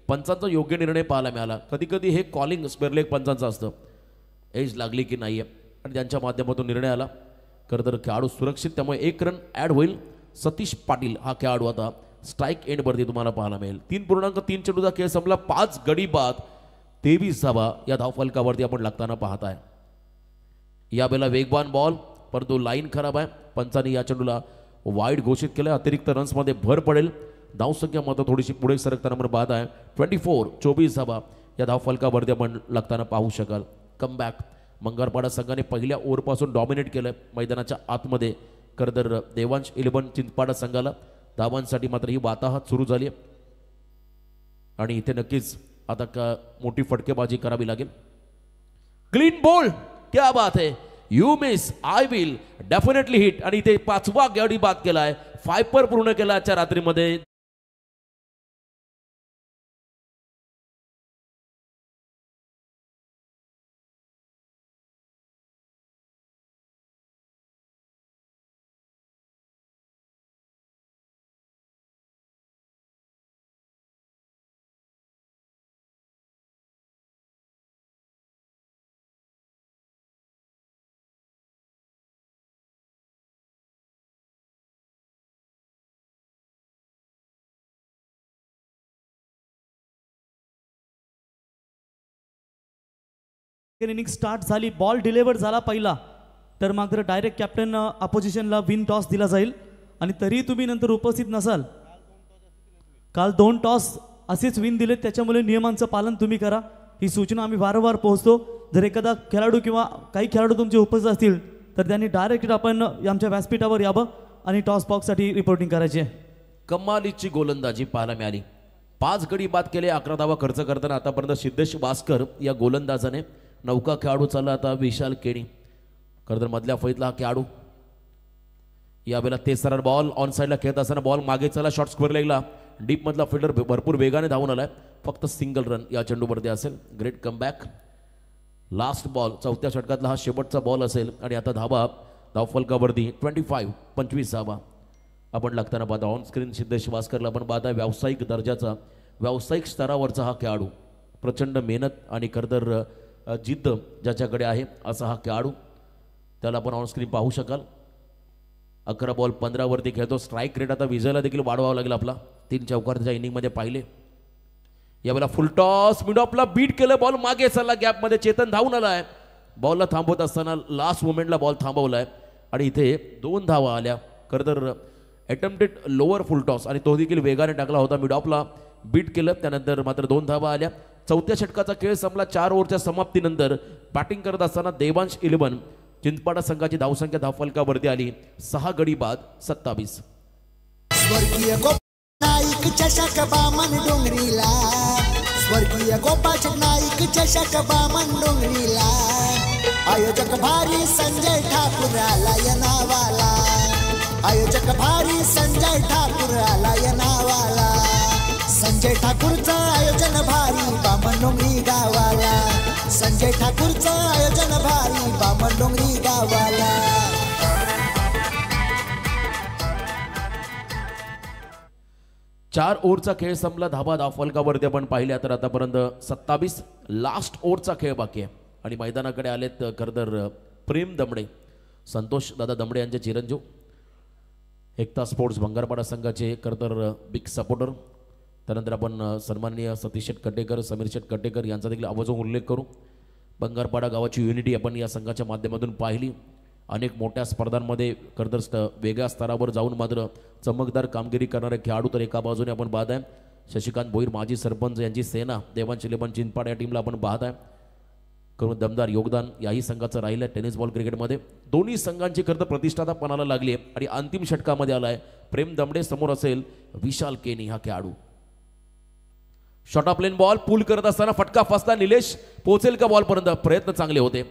पंचांचा योग्य निर्णय पाहायला मिळाला. कधी कधी हे कॉलिंग स्पेअरलेग पंचांचं असतं, एज लागली की नाही आहे, आणि त्यांच्या माध्यमातून निर्णय आला. खरं तर खेळाडू सुरक्षित, त्यामुळे 1 रन ॲड होईल. सतीश पाटील हा खेळाडू आता स्ट्राईक एंडवरती तुम्हाला पाहायला मिळेल. 3.3 चेंडूचा खेळ संपला. 5 गडी बाद 23 धावा या धावफलकावरती आपण लागताना पाहत आहे. यावेळेला वेगवान बॉल, परंतु लाईन खराब आहे. पंचांनी या चेंडूला वाईड घोषित केलं. अतिरिक्त रन्समध्ये भर पडेल. धावसंख्या मात्र थोडीशी पुढे सरकताना आपण पाहत आहे. 24 धावा या धावफलकावरती आपण लागताना पाहू शकाल. कमबॅक मंगळपाडा संघाने पहिल्या ओव्हरपासून डॉमिनेट केलं मैदानाच्या आतमध्ये. खरं तर देवांश 11 चिंचपाडा संघाला धावांसाठी मात्र ही वाताहत सुरू झाली आहे आणि इथे नक्कीच आता मोठी फटकेबाजी करावी लागेल. क्लीन बॉल, क्या बात है, you miss I will definitely hit. आणि इथे 5वा गडी बाद केलाय, फायपर पूर्ण केला आजच्या रात्रीमध्ये. इनिंग स्टार्ट झाली, बॉल डिलिव्हर झाला पहिला, तर मात्र डायरेक्ट कॅप्टन अपोजिशनला विन टॉस दिला जाईल. आणि तरी तुम्ही नंतर उपस्थित नसाल. काल 2 टॉस असेच विन दिलेत, त्याच्यामुळे नियमांचं पालन तुम्ही करा. ही सूचना आम्ही वारंवार पोहोचतो. जर एखादा खेळाडू किंवा काही खेळाडू तुमचे उपस्थित असतील तर त्यांनी डायरेक्ट आपण आमच्या व्यासपीठावर यावं आणि टॉस बॉक्ससाठी रिपोर्टिंग करायची आहे. कमालीची गोलंदाजी पाहायला मिळाली. 5 गडी बाद केले. 11 धावा खर्च करताना आतापर्यंत सिद्धेश भास्कर या गोलंदाजाने. नौका खेळाडू चालला आता विशाल केणी. खरं तर मधल्या फळीतला हा खेळाडू. यावेळेला तेसरा बॉल ऑन साईडला खेळत असताना बॉल मागे चला, शॉर्ट स्क्वेअर लेगला डीप मधला फिल्डर भरपूर वेगाने धावून आलाय. फक्त सिंगल रन या चेंडूवरती असेल. Great comeback. लास्ट बॉल 4थ्या षटकातला हा शेवटचा बॉल असेल. आणि आता धावा धावफलकावरती 25 धावा आपण लागताना पाहता. ऑन स्क्रीन सिद्धेश भास्करला आपण पाहता. व्यावसायिक दर्जाचा, व्यावसायिक स्तरावरचा हा खेळाडू. प्रचंड मेहनत आणि खरं तर जिद्द ज्याच्याकडे आहे असा हा खेळाडू. त्याला आपण ऑन स्क्रीन पाहू शकाल. 11 बॉल 15 वरती खेळतो. स्ट्राईक रेट आता विजयला देखील वाढवावा लागेल आपला. 3 चौकाराच्या इनिंगमध्ये पाहिले. यावेळेला फुल टॉस मिड ऑफला बीट केलं. बॉल मागे चालला, गॅपमध्ये चेतन धावून आलाय. बॉलला थांबवत असताना लास्ट मोमेंटला बॉल थांबवलाय आणि इथे 2 धावा आल्या. खरं तर अटेम्प्टेड लोअर फुल टॉस आणि तो देखील वेगाने टाकला होता. मिड ऑफला बीट केलं, त्यानंतर मात्र 2 धावा आल्या. 4थ्या षटकाचा खेळ संपला. 4 ओव्हरच्या समाप्तीनंतर बॅटिंग करत असताना देवांश 11 चिंचपाडा संघाची धावसंख्या धावफलकावरती आली 6 गडी बाद 27. स्वर्गीय नाईक चषक बामन डोंगरीला, स्वर्गीय गोपाळ नाईक चषक बामन डोंगरीला. आयोजक भारी संजय ठाकूर आला या नावाला, आयोजक भारी संजय ठाकूर आला या नावाला. संजय ठाकूरचं आयोजन भारी बामणडोंगरी गावाला, संजय ठाकूरचं आयोजन भारी बामणडोंगरी गावाला. चार ओव्हरचा खेळ संपला. धाबा धावफलकावरती आपण पाहिल्या तर आतापर्यंत 27. लास्ट ओव्हरचा खेळ बाकी आहे आणि मैदानाकडे आलेत खरं तर प्रेम दमडे, संतोष दादा दमडे यांचे चिरंजीव, एकता स्पोर्ट्स भंगारपाडा संघाचे खरं तर बिग सपोर्टर. त्यानंतर आपण सन्माननीय सतीश शेट कटेकर, समीर शेट कटेकर यांचा देखील आवर्जून उल्लेख करू. बंगारपाडा गावाची युनिटी आपण या संघाच्या माध्यमातून पाहिली. अनेक मोठ्या स्पर्धांमध्ये खरं तर वेगळ्या स्तरावर जाऊन मात्र चमकदार कामगिरी करणारे खेळाडू तर एका बाजूने आपण पाहत आहे. शशिकांत भोईर माजी सरपंच यांची सेना देवांश 11 चिंचपाड या टीमला आपण पाहत आहे. करून दमदार योगदान याही संघाचं राहिलं आहे टेनिस बॉल क्रिकेटमध्ये. दोन्ही संघांची खरं तर प्रतिष्ठा आता पणाला लागली आहे आणि अंतिम षटकामध्ये आलाय प्रेम दमडे. समोर असेल विशाल केनी हा खेळाडू. शॉर्ट ऑफ लेन बॉल पूल करत असताना फटका फसला. निलेश पोहोचेल का बॉलपर्यंत? प्रयत्न चांगले होते.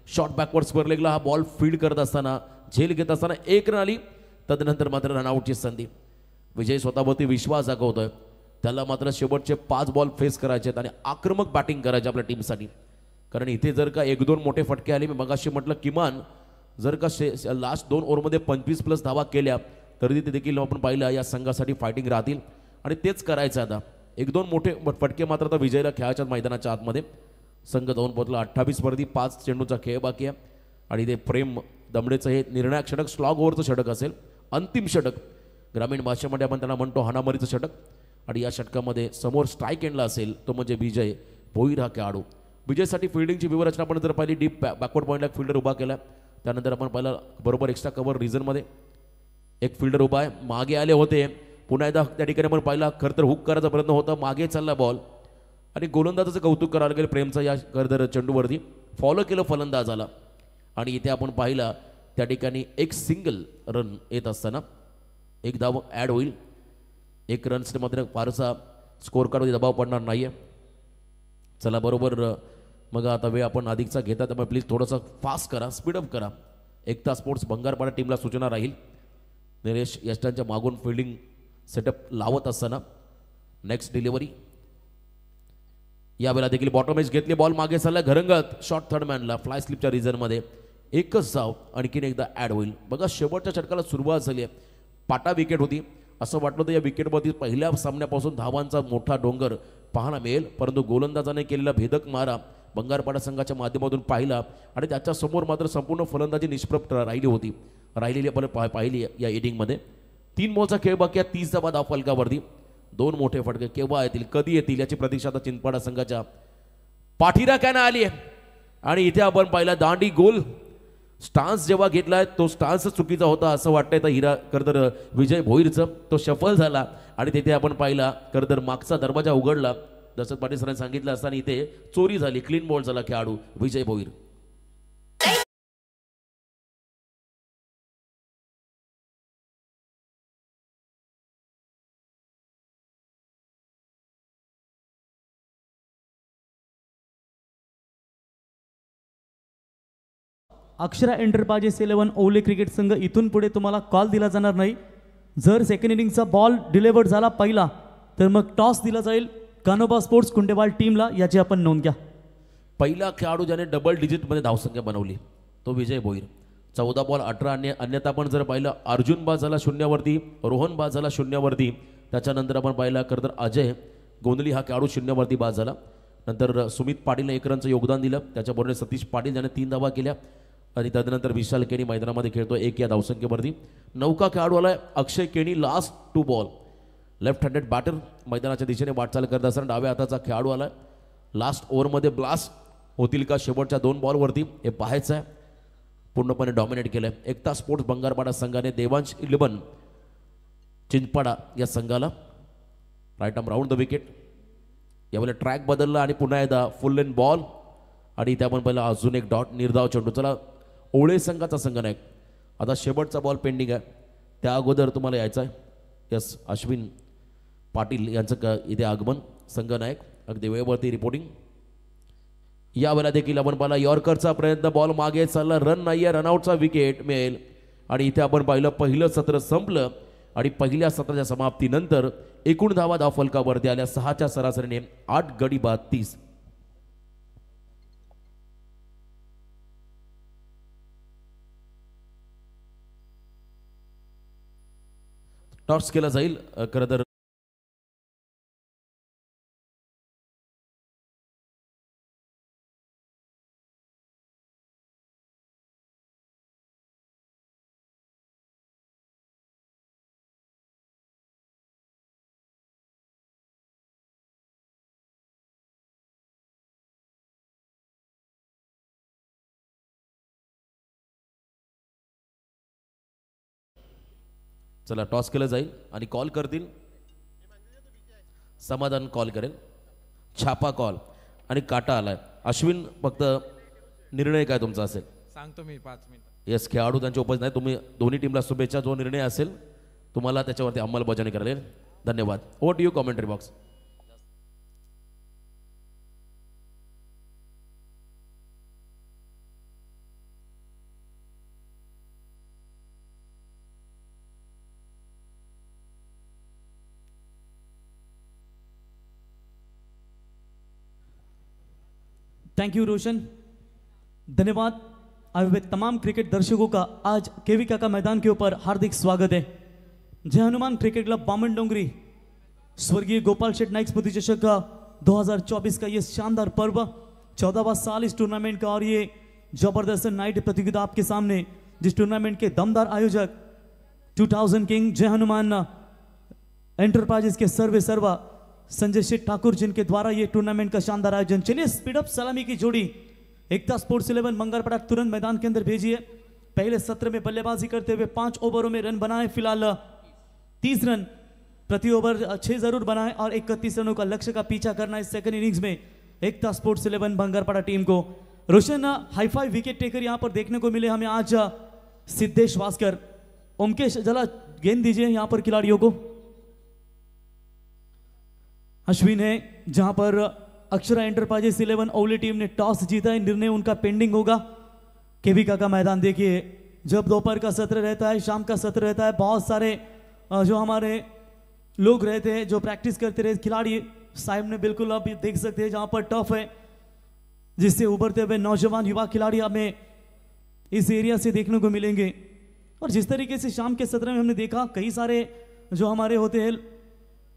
शॉर्ट बॅकवर्ड स्क्वेअर लेगला हा बॉल फील्ड करत असताना झेल घेत असताना 1 रन आली. तदनंतर मात्र रनआउटची संधी. विजय स्वतःवरती विश्वास दाखवतोय. त्याला मात्र शेवटचे 5 बॉल फेस करायचे आहेत आणि आक्रमक बॅटिंग करायचे आपल्या टीमसाठी. कारण इथे जर का 1-2 मोठे फटके आले, मी मगाशी म्हटलं किमान जर का लास्ट 2 ओव्हरमध्ये 25+ धावा केल्या तरी ते देखील आपण पाहिलं या संघासाठी फायटिंग राहतील आणि तेच करायचं आता. 1-2 मोठे फटके मात्र आता विजयला खेळाच्या मैदानाच्या आतमध्ये. संघ जाऊन पोहोचला 28 वरती, 5 चेंडूचा खेळ बाकी आहे आणि ते प्रेम दमडेचं हे निर्णायक षटक, स्लॉग ओव्हरचं षटक असेल, अंतिम षटक. ग्रामीण भाषेमध्ये आपण त्याला म्हणतो हाणामारीचं षटक. आणि या षटकामध्ये समोर स्ट्राईक एंडला असेल तो म्हणजे विजय भोईर हा खेळाडू. विजयसाठी फिल्डिंगची व्यूहरचना आपण जर पाहिली, डीप बॅकवर्ड पॉईंटला एक फिल्डर उभा केला. त्यानंतर आपण पाहिलं बरोबर एक्स्ट्रा कव्हर रिझनमध्ये एक फिल्डर उभा आहे. मागे आले होते, पुन्हा एकदा त्या ठिकाणी आपण पाहिला खरं तर हुक करायचा प्रयत्न होता, मागे चालला बॉल आणि गोलंदाजाचं कौतुक करायला गेलं प्रेमचा या खरं चेंडूवरती. फॉलो केलं फलंदाजाला आणि इथे आपण पाहिला त्या ठिकाणी एक सिंगल रन येत असताना एक धाव ॲड होईल. एक रन्सने मात्र फारसा स्कोर कार्डवरती दबाव पडणार नाही आहे. चला बरोबर मग आता वेळ आपण अधिकचा घेता, त्यामुळे प्लीज थोडंसं फास्ट करा, स्पीडअप करा. एकता स्पोर्ट्स बंगारपाडा टीमला सूचना राहील. नरेश यष्टांच्या मागून फिल्डिंग सेटअप लावत असताना नेक्स्ट डिलिव्हरी. यावेळेला देखील बॉटम एज घेतली, बॉल मागे चालला घरंगत शॉर्ट थर्ड मॅनला फ्लाय स्लिपच्या रिझनमध्ये. एकच धाव आणखीन एकदा ॲड होईल. बघा शेवटच्या षटकाला सुरुवात झाली आहे, पाटा विकेट होती, असं वाटलं होतं या विकेटवरती पहिल्या सामन्यापासून धावांचा मोठा डोंगर पाहायला मिळेल, परंतु गोलंदाजाने केलेला भेदक मारा बंगारपाडा संघाच्या माध्यमातून पाहिला आणि त्याच्या समोर मात्र संपूर्ण फलंदाजी निष्प्रभ राहिली होती. राहिलेली आपण पाहिली या इनिंगमध्ये. 3 बॉलचा खेळ बाकी आहे, 30 धावा धाव फलकावरती. 2 मोठे फटके केव्हा येतील, कधी येतील याची प्रतीक्षा आता चिंचपाडा संघाच्या पाठीरा काय ना आली आहे. आणि इथे आपण पाहिला दांडी गोल स्टान्स जेव्हा घेतलाय तो स्टान्स चुकीचा होता असं वाटतंय. तर हिरा करदर विजय भोईरचं तो सफल झाला आणि तिथे आपण पाहिला करदर मागचा दरवाजा उघडला. दशरथ पाटील सरांनी सांगितलं असताना इथे चोरी झाली, क्लीन बॉल झाला खेळाडू विजय भोईर. अक्षरा एंटरप्राइजेस 11 ओले क्रिकेट संघ इथून पुढे तुम्हाला कॉल दिला जाणार नाही. जर सेकंड इनिंगचा बॉल डिलिव्हर्ड झाला पहिला तर मग टॉस दिला जाईल कानोबा स्पोर्ट्स कुंडेवाल टीमला, याची आपण नोंद घ्या. पहिला खेळाडू ज्याने डबल डिजिटमध्ये धावसंख्या बनवली तो विजय भोईर. 14 बॉल 18. अन्यथा आपण जर पाहिलं अर्जुन बाद झाला 0वरती, रोहन बाद झाला 0वरती. त्याच्यानंतर आपण पाहिला खरं तर अजय गोंधली हा खेळाडू 0वरती बाद झाला. नंतर सुमित पाटीलने 1 रनचं योगदान दिलं, त्याच्याबरोबर सतीश पाटील ज्याने 3 धावा केल्या आणि त्यानंतर विशाल केणी मैदानामध्ये खेळतो 1 या धावसंख्येवरती. नौका खेळाडू आला Akshay Keni, last 2 ball. Left handed batter मैदानाच्या दिशेने वाटचाल करत असताना डाव्या हाताचा खेळाडू आला. लास्ट ओव्हरमध्ये ब्लास्ट होतील का शेवटच्या 2 बॉलवरती हे पाहायचं आहे. पूर्णपणे डॉमिनेट केलं आहे एकता स्पोर्ट्स बंगारपाडा संघाने. देवांश 11 चिंचपाडा या संघाला. Right arm round the wicket. यावेळेला ट्रॅक बदलला आणि पुन्हा एकदा फुल लेन बॉल आणि इथे आपण पहिला अजून एक डॉट निर्धाव चेंडू. चला ओळे संघाचा संघनायक. आता शेवटचा बॉल पेंडिंग आहे, त्या अगोदर तुम्हाला यायचं आहे. यस अश्विन पाटील यांचं इथे आगमन संघनायक अगदी वेळेवरती रिपोर्टिंग. यावेळेला देखील आपण पाहिला यॉर्करचा प्रयत्न, बॉल मागे चालला, रन नाही आहे, रनआउटचा विकेट मिळेल. आणि इथे आपण पाहिलं पहिलं सत्र संपलं आणि पहिल्या सत्राच्या समाप्तीनंतर एकूण धावा धावफलकावरती आल्या 6च्या सरासरीने 8 गडी बाद 30. टॉस केला जाईल खरं तर. चला टॉस केलं जाईल आणि कॉल करतील समाधान, कॉल करेल. छापा कॉल आणि काटा आलाय. अश्विन फक्त निर्णय काय तुमचा असेल सांगतो मी 5 मिनिट. येस खेळाडू त्यांची उपस्थित नाही. तुम्ही दोन्ही टीमला शुभेच्छा. जो निर्णय असेल तुम्हाला त्याच्यावरती अंमलबजावणी करायला. धन्यवाद. Over to you commentary box. Thank you Roshan, धन्यवाद। आए हुए तमाम क्रिकेट दर्शकों का आज केवी काका मैदान के ऊपर हार्दिक स्वागत है। जय हनुमान क्रिकेट क्लब बामन डोंगरी स्वर्गीय गोपाल शेठ नाइक स्मृति चषक का 2024 का ये शानदार पर्व, 14वां साल इस टूर्नामेंट का, और ये जबरदस्त नाइट प्रतियोगिता आपके सामने, जिस टूर्नामेंट के दमदार आयोजक 2000 किंग जय हनुमान एंटरप्राइजेस के सर्वा संजय शेठ ठाकुर, जिनके द्वारा ये टूर्नामेंट का शानदार आयोजन। चलिए स्पीड अप सलामी की जोड़ी एकता स्पोर्ट्स 11 मंगलपड़ा तुरंत मैदान के अंदर भेजिए। पहले सत्र में बल्लेबाजी करते हुए 5 ओवरों में रन बनाए, फिलहाल 30 रन प्रति ओवर 6 जरूर बनाए और 31 रनों का लक्ष्य का पीछा करना है सेकंड इनिंग्स में एकता स्पोर्ट्स 11 बंगारपाड़ा टीम को। रोशन हाईफाई विकेट टेकर यहां पर देखने को मिले हमें आज। सिद्धेश भास्कर, ओमकेश जरा गेंद दीजिए यहां पर खिलाड़ियों को। अश्विन है, जहां पर अक्षरा एंटरप्राइजेस 11 ओवली टीम ने टॉस जीता है, निर्णय उनका पेंडिंग होगा। केवी का मैदान देखिए, जब दोपहर का सत्र रहता है, शाम का सत्र रहता है, बहुत सारे जो हमारे लोग रहते हैं जो प्रैक्टिस करते रहे खिलाड़ी साहब ने, बिल्कुल आप देख सकते हैं जहां पर टफ है, जिससे उभरते हुए नौजवान युवा खिलाड़ी हमें इस एरिया से देखने को मिलेंगे। और जिस तरीके से शाम के सत्र में हमने देखा, कई सारे जो हमारे होते हैं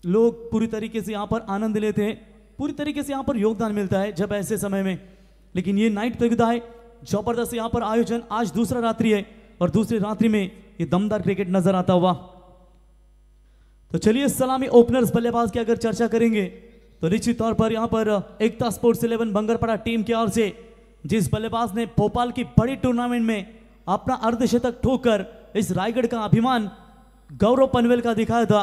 लोग पूरी तरीके से यहाँ पर आनंद लेते हैं, पूरी तरीके से यहाँ पर योगदान मिलता है जब ऐसे समय में। लेकिन ये नाइट प्रतियोगिता है, जबरदस्त यहाँ पर आयोजन, आज दूसरा रात्रि है और दूसरी रात्रि में ये दमदार क्रिकेट नजर आता हुआ। तो चलिए सलामी ओपनर्स बल्लेबाज की अगर चर्चा करेंगे तो निश्चित तौर पर यहाँ पर एकता स्पोर्ट्स 11 बंगरपाड़ा टीम की ओर से जिस बल्लेबाज ने भोपाल की बड़ी टूर्नामेंट में अपना अर्धशतक ठोककर इस रायगढ़ का अभिमान गौरव पनवेल का दिखाया था,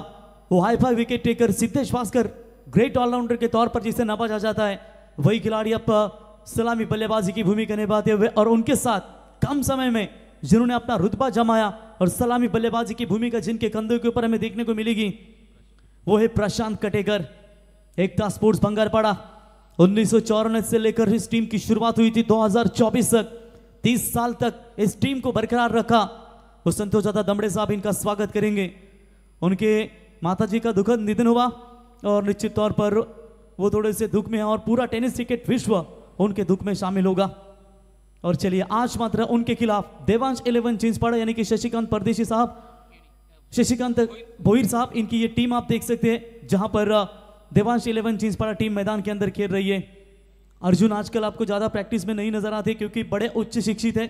वो hi fi wicket taker Siddhesh Bhaskar, great allrounder के तौर पर जिसे नवाजा जाता है, वही खिलाड़ी अब सलामी बल्लेबाजी की भूमिका निभाते हुए और उनके साथ कम समय में जिन्होंने अपना रुतबा जमाया और सलामी बल्लेबाजी की भूमिका जिनके कंधों के ऊपर हमें देखने को मिलेगी, वो है प्रशांत कटेकर। एकता स्पोर्ट्स बंगारपाड़ा 1994 से लेकर इस टीम की शुरुआत हुई थी 2024 तक, 30 साल तक इस टीम को बरकरार रखा। वो संतोष दादा दमड़े साहब इनका स्वागत करेंगे। उनके माताजी का दुखद निधन हुआ और निश्चित तौर पर वो थोड़े से दुख में है और पूरा टेनिस क्रिकेट विश्व उनके दुख में शामिल होगा। और चलिए आज मात्र उनके खिलाफ देवांश 11 चिंचपाड़ा यानी कि शशिकांत परदेशी साहब, शशिकांत भोईर साहब, इनकी ये टीम आप देख सकते हैं, जहां पर देवांश 11 चिंचपाड़ा टीम मैदान के अंदर खेल रही है। अर्जुन आजकल आपको ज्यादा प्रैक्टिस में नहीं नजर आते क्योंकि बड़े उच्च शिक्षित है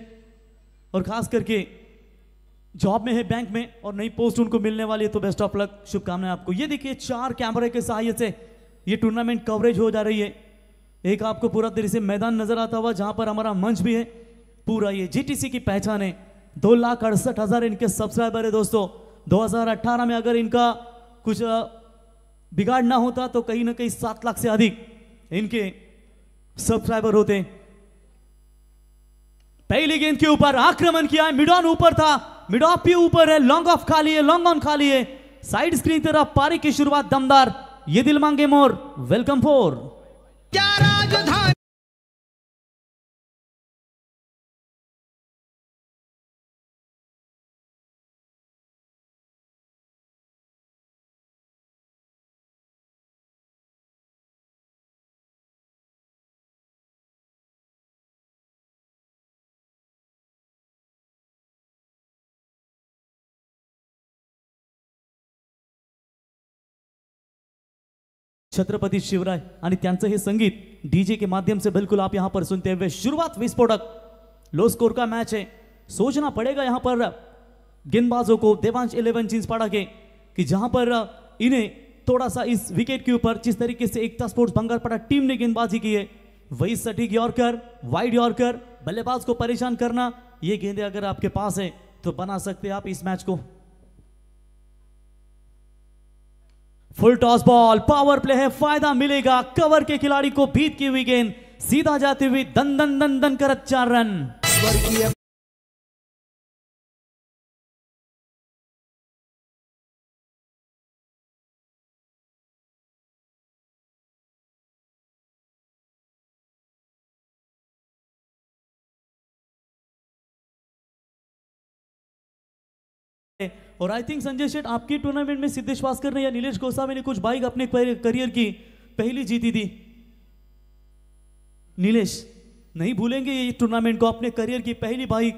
और खास करके जॉब में है बैंक में और नई पोस्ट उनको मिलने वाली है, तो बेस्ट ऑफ लक, शुभकामनाएं आपको। ये देखिए 4 कैमरे के सहायता से ये टूर्नामेंट कवरेज हो जा रही है। एक आपको पूरा तरह से मैदान नजर आता हुआ जहां पर हमारा मंच भी है, पूरा ये जीटीसी की पहचान है। 2,68,000 इनके सब्सक्राइबर है दोस्तों। 2018 में अगर इनका कुछ बिगाड़ ना होता तो कहीं ना कहीं 7 लाख से अधिक इनके सब्सक्राइबर होते। पहली गेंद के ऊपर आक्रमण किया है, मिड ऑन ऊपर था, मिड ऑफ भी ऊपर है, लॉन्ग ऑफ खाली है, लॉन्ग ऑन खाली है, साइड स्क्रीन तरफ पारी की शुरुआत दमदार, ये दिल मांगे मोर, वेलकम फॉर क्या राजधानी। छत्रपति शिवराय आणि त्यांचं हे संगीत डीजे के माध्यम से बिल्कुल आप यहां पर सुनते हुए शुरुआत विस्फोटक, लो स्कोर का मैच है। सोचना पड़ेगा यहां पर गेंदबाजों को देवांश 11 चिंचपाड़ा के कि जहां पर इन्हें थोड़ा सा इस विकेट के ऊपर जिस तरीके से एकता स्पोर्ट्स बंगारपाड़ा टीम ने गेंदबाजी की है, वही सटीक यॉर्कर, वाइड यॉर्कर, बल्लेबाज को परेशान करना, ये गेंदें अगर आपके पास है तो बना सकते हैं आप इस मैच को। फुल टॉस बॉल, पावर प्ले है, फायदा मिलेगा, कवर के खिलाड़ी को बीट की हुई गेंद सीधा जाती हुई दन दन दन दन करत 4 रन। स्वर्गीय और आई थिंक संजय शेठ आपकी टूर्नामेंट में सिद्धेश भास्कर ने या नीलेश गोस्वामी ने कुछ बाइक अपने करियर की पहली जीती थी। नीलेश नहीं भूलेंगे ये टूर्नामेंट को। अपने करियर की पहली बाइक,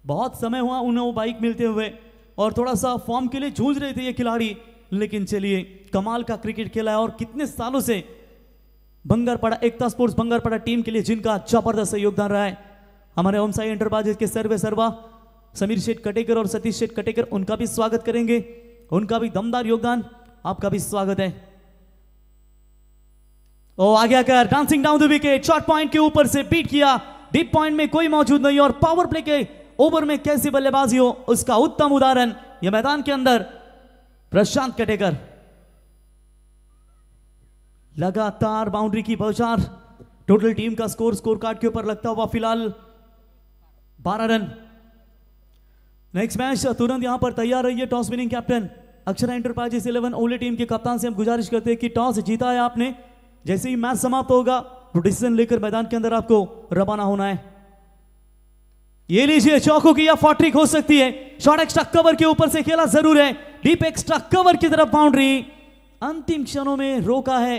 बहुत समय हुआ उन्हें वो बाइक मिलते हुए और थोड़ा सा फॉर्म के लिए जूझ रहे थे ये खिलाड़ी, लेकिन चलिए कमाल का क्रिकेट खेला है और कितने सालों से बंगारपाड़ा एकता स्पोर्ट्स बंगारपाड़ा टीम के लिए जिनका जबरदस्त योगदान रहा है। हमारे ओम साई एंटरप्राइजेस के सर्वे सर्वा समीर शेठ कटेकर और सतीश शेठ कटेकर, उनका भी स्वागत करेंगे। उनका भी दमदार योगदान, आपका भी स्वागत है। ओ आगे कर dancing down the wicket, short point के ऊपर से बीट किया, डीप पॉइंट में कोई मौजूद नहीं और पावर प्ले के ओवर में कैसी बल्लेबाजी हो उसका उत्तम उदाहरण यह मैदान के अंदर प्रशांत कटेकर। लगातार बाउंड्री की बौछार, टोटल टीम का स्कोर कार्ड के ऊपर लगता हुआ फिलहाल 12 रन। नेक्स्ट मैच तुरंत यहां पर तैयार रहिए। Toss winning captain Akshara enterprises 11 ओले टीम के कप्तान से हम गुजारिश करते हैं कि टॉस जीता है आपने, जैसे ही मैच समाप्त होगा तो डिसीजन लेकर मैदान के अंदर आपको रवाना होना है। ये लीजिए, चौकों की या फॉट्रिक हो सकती है। शॉर्ट एक्स्ट्रा कवर के ऊपर से खेला जरूर है, डीप एक्स्ट्रा कवर की तरफ बाउंड्री, अंतिम क्षणों में रोका है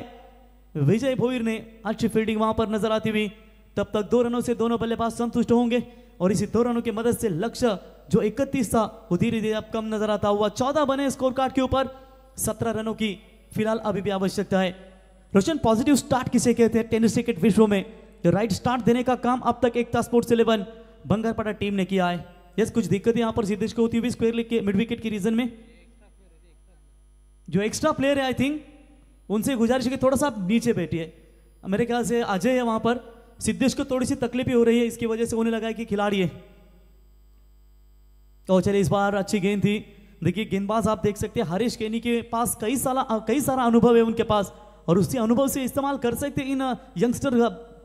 विजय भोईर ने। अच्छी फील्डिंग वहां पर नजर आती हुई। तब तक 2 रनों से दोनों बल्लेबाज संतुष्ट होंगे और इसी 2 रनों की मदद से लक्ष्य जो 31 था वो धीरे धीरे अब कम नजर आता हुआ 14 बने स्कोर कार्ड के ऊपर। 17 रनों की फिलहाल अभी भी आवश्यकता है। रोशन, पॉजिटिव स्टार्ट किसे कहते हैं टेनिस क्रिकेट विश्व में? राइट स्टार्ट देने का काम अब तक एकता स्पोर्ट्स 11 बंगारपाड़ा टीम ने किया है। यस, कुछ दिक्कतें यहां पर सिद्धेश को होती हुई स्क्वायर लेग के मिड विकेट की रीजन में। जो एक्स्ट्रा प्लेयर है आई थिंक उनसे गुजारिश है कि थोड़ा सा आप नीचे बैठिए। मेरे ख्याल से अजय है वहां पर, सिद्धेश को थोड़ी सी तकलीफ हो रही है, इसकी वजह से उन्हें लगा कि खिलाड़ी है। तो चलिए, इस बार अच्छी गेंद थी। देखिए गेंदबाज आप देख सकते हैं हरीश केनी के पास कई सारा अनुभव है उनके पास और उसी अनुभव से इस्तेमाल कर सकते हैं इन यंगस्टर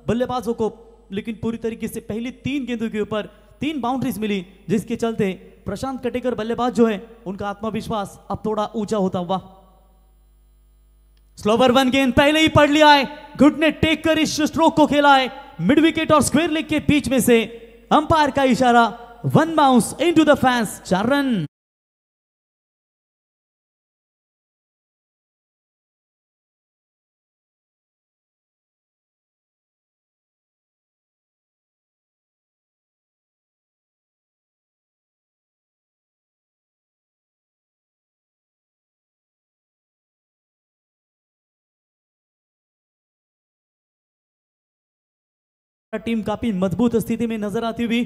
बल्लेबाजों को। लेकिन पूरी तरीके से पहली 3 गेंदों के ऊपर 3 बाउंड्रीज मिली, जिसके चलते प्रशांत कटेकर बल्लेबाज जो है उनका आत्मविश्वास अब थोड़ा ऊंचा होता हुआ। स्लोवर 1 गेंद पहले ही पढ़ लिया है, घुटने टेक कर इस स्ट्रोक को खेला है मिड विकेट और स्क्वायर लेग के बीच में से। अंपायर का इशारा, 1 bounce into the fans, 4 run. Team काफी मजबूत स्थिति में नजर आती हुई।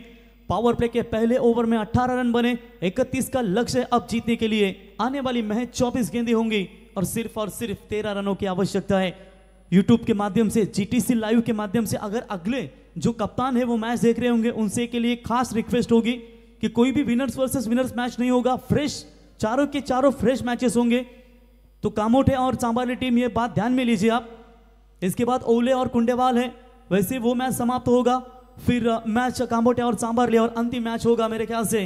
पावर प्ले के पहले ओवर में 18 रन बने, 31 का लक्ष्य अब जीतने के लिए। आने वाली महज 24 गेंदें होंगी और सिर्फ 13 रनों की आवश्यकता है। यूट्यूब के माध्यम से, जीटीसी लाइव के माध्यम से अगर अगले जो कप्तान है वो मैच देख रहे होंगे, उनसे के लिए खास रिक्वेस्ट होगी कि कोई भी विनर्स वर्सेस विनर्स मैच नहीं होगा, फ्रेश चारों के चारों फ्रेश मैचेस होंगे। तो कामोठे और चांबाली टीम, ये बात ध्यान में लीजिए आप। इसके बाद ओले और कुंडेवाल है, वैसे वो मैच समाप्त होगा, फिर मैच कामोटे और सांबारले और अंतिम मैच होगा मेरे ख्याल से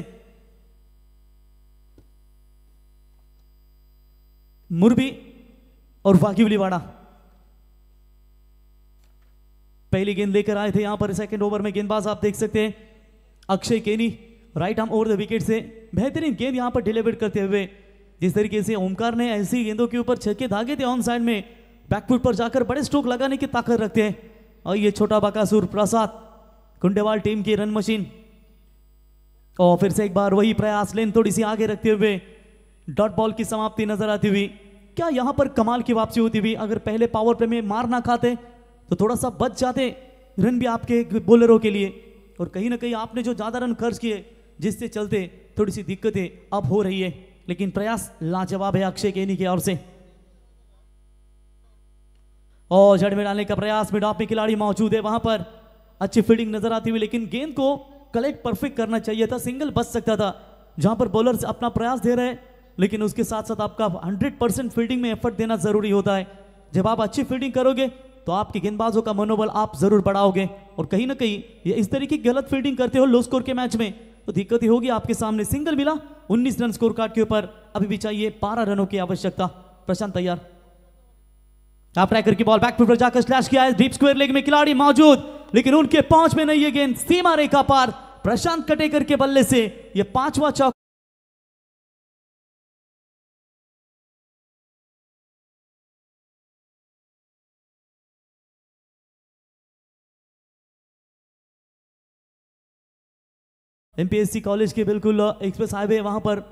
मुरबी और वागिवलीवाड़ा। पहली गेंद लेकर आए थे यहां पर सेकंड ओवर में गेंदबाज आप देख सकते हैं Akshay Keni, right arm over the wicket से बेहतरीन गेंद यहां पर डिलीवर करते हुए। जिस तरीके से ओमकार ने ऐसी गेंदों के ऊपर छक्के धागे थे ऑन साइड में, बैकफुट पर जाकर बड़े स्ट्रोक लगाने की ताकत रखते हैं। और ये छोटा बकासुर प्रसाद, कुंडेवाल टीम की रन मशीन, और फिर से एक बार वही प्रयास, लेन थोड़ी सी आगे रखते हुए डॉट बॉल की समाप्ति नजर आती हुई। क्या यहां पर कमाल की वापसी होती हुई, अगर पहले पावर प्ले में मार ना खाते तो थोड़ा सा बच जाते रन भी आपके बॉलरों के लिए। और कहीं ना कहीं आपने जो ज्यादा रन खर्च किए, जिससे चलते थोड़ी सी दिक्कतें अब हो रही है, लेकिन प्रयास लाजवाब है अक्षय केनी की ओर से। और जड़ में डालने का प्रयास, मिड ऑफ में खिलाड़ी मौजूद है, वहां पर अच्छी फील्डिंग नजर आती हुई, लेकिन गेंद को कलेक्ट परफेक्ट करना चाहिए था, सिंगल बच सकता था। जहां पर बॉलर्स अपना प्रयास दे रहे हैं, लेकिन उसके साथ साथ आपका 100% फील्डिंग में एफर्ट देना जरूरी होता है। जब आप अच्छी फील्डिंग करोगे तो आपके गेंदबाजों का मनोबल आप जरूर बढ़ाओगे, और कहीं ना कहीं ये इस तरीके की गलत फील्डिंग करते हो लो स्कोर के मैच में तो दिक्कत ही होगी आपके सामने। सिंगल मिला 19 रन स्कोर कार्ड के ऊपर, अभी भी चाहिए 12 रनों की आवश्यकता। प्रशांत तैयार, आप ट्रैकर की बॉल बैक फुट पर जाकर स्लैश किया है, डीप स्क्वायर लेग में खिलाड़ी मौजूद, लेकिन उनके पहुंच में नहीं, ये गेंद सीमा रेखा पार। प्रशांत कटेकर के बल्ले से ये 5वां चौका। एमपीएससी कॉलेज के बिल्कुल एक्सप्रेस हाईवे, वहाँ पर